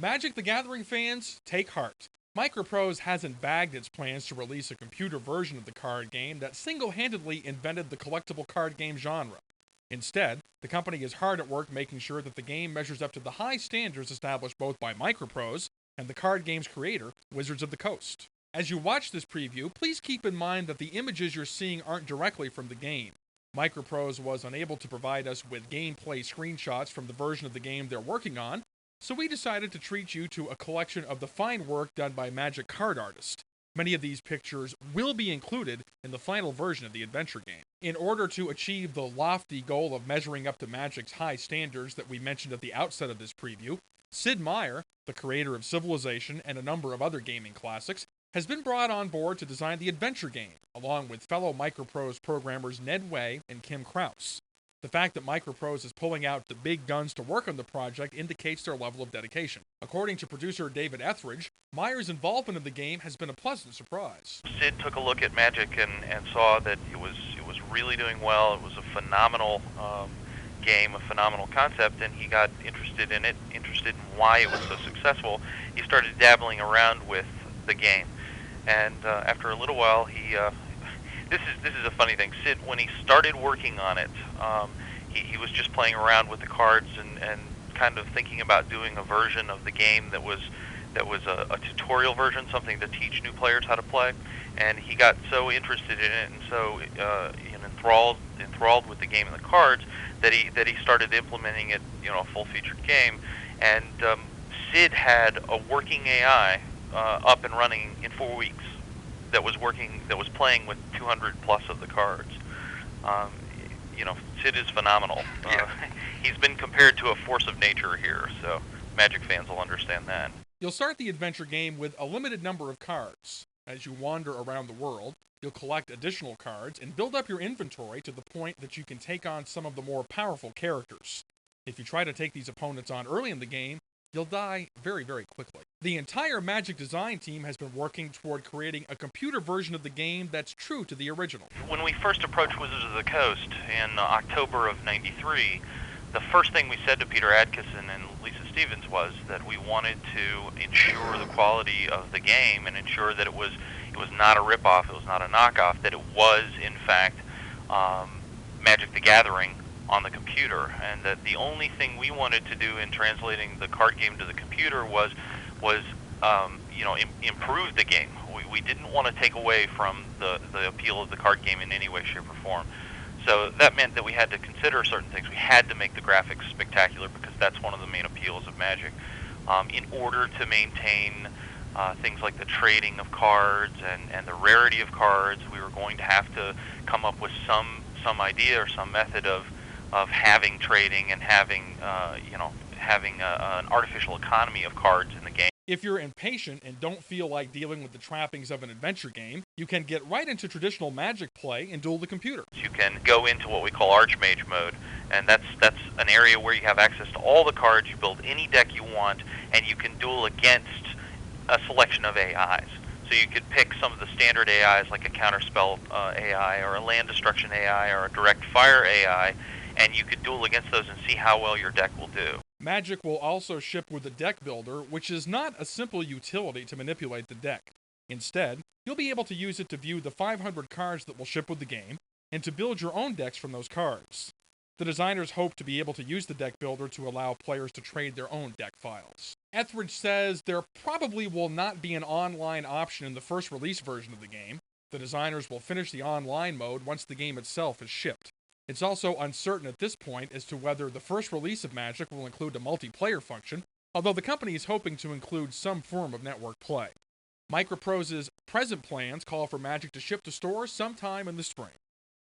Magic the Gathering fans, take heart. Microprose hasn't bagged its plans to release a computer version of the card game that single-handedly invented the collectible card game genre. Instead, the company is hard at work making sure that the game measures up to the high standards established both by Microprose and the card game's creator, Wizards of the Coast. As you watch this preview, please keep in mind that the images you're seeing aren't directly from the game. Microprose was unable to provide us with gameplay screenshots from the version of the game they're working on, so we decided to treat you to a collection of the fine work done by Magic card artists. Many of these pictures will be included in the final version of the adventure game. In order to achieve the lofty goal of measuring up to Magic's high standards that we mentioned at the outset of this preview, Sid Meier, the creator of Civilization and a number of other gaming classics, has been brought on board to design the adventure game, along with fellow Microprose programmers Ned Way and Kim Krause. The fact that Microprose is pulling out the big guns to work on the project indicates their level of dedication. According to producer David Etheridge, Meier's involvement in the game has been a pleasant surprise. Sid took a look at Magic and saw that it was really doing well. It was a phenomenal game, a phenomenal concept, and he got interested in it, interested in why it was so successful. He started dabbling around with the game, and after a little while, this is a funny thing. Sid, when he started working on it, he was just playing around with the cards and kind of thinking about doing a version of the game that was a tutorial version, something to teach new players how to play. And he got so interested in it and so enthralled with the game and the cards that he started implementing it, a full-featured game. And Sid had a working AI up and running in 4 weeks. That was playing with 200 plus of the cards. Sid is phenomenal. He's been compared to a force of nature here, so Magic fans will understand that. You'll start the adventure game with a limited number of cards. As you wander around the world, you'll collect additional cards and build up your inventory to the point that you can take on some of the more powerful characters. If you try to take these opponents on early in the game, you'll die very, very quickly. The entire Magic design team has been working toward creating a computer version of the game that's true to the original. When we first approached Wizards of the Coast in October of '93, the first thing we said to Peter Adkison and Lisa Stevens was that we wanted to ensure the quality of the game and ensure that it was not a ripoff, it was not a knockoff, that it was, in fact, Magic the Gathering on the computer, and that the only thing we wanted to do in translating the card game to the computer was improve the game. We didn't want to take away from the appeal of the card game in any way, shape, or form. So that meant that we had to consider certain things. We had to make the graphics spectacular because that's one of the main appeals of Magic. In order to maintain things like the trading of cards and the rarity of cards, we were going to have to come up with some idea or some method of having trading and having an artificial economy of cards in the game. If you're impatient and don't feel like dealing with the trappings of an adventure game, you can get right into traditional Magic play and duel the computer. You can go into what we call Archmage mode, and that's an area where you have access to all the cards, you build any deck you want, and you can duel against a selection of AIs. So you could pick some of the standard AIs like a Counterspell AI or a Land Destruction AI or a Direct Fire AI, and you could duel against those and see how well your deck will do. Magic will also ship with the Deck Builder, which is not a simple utility to manipulate the deck. Instead, you'll be able to use it to view the 500 cards that will ship with the game, and to build your own decks from those cards. The designers hope to be able to use the Deck Builder to allow players to trade their own deck files. Etheridge says there probably will not be an online option in the first release version of the game. The designers will finish the online mode once the game itself is shipped. It's also uncertain at this point as to whether the first release of Magic will include a multiplayer function, although the company is hoping to include some form of network play. Microprose's present plans call for Magic to ship to stores sometime in the spring.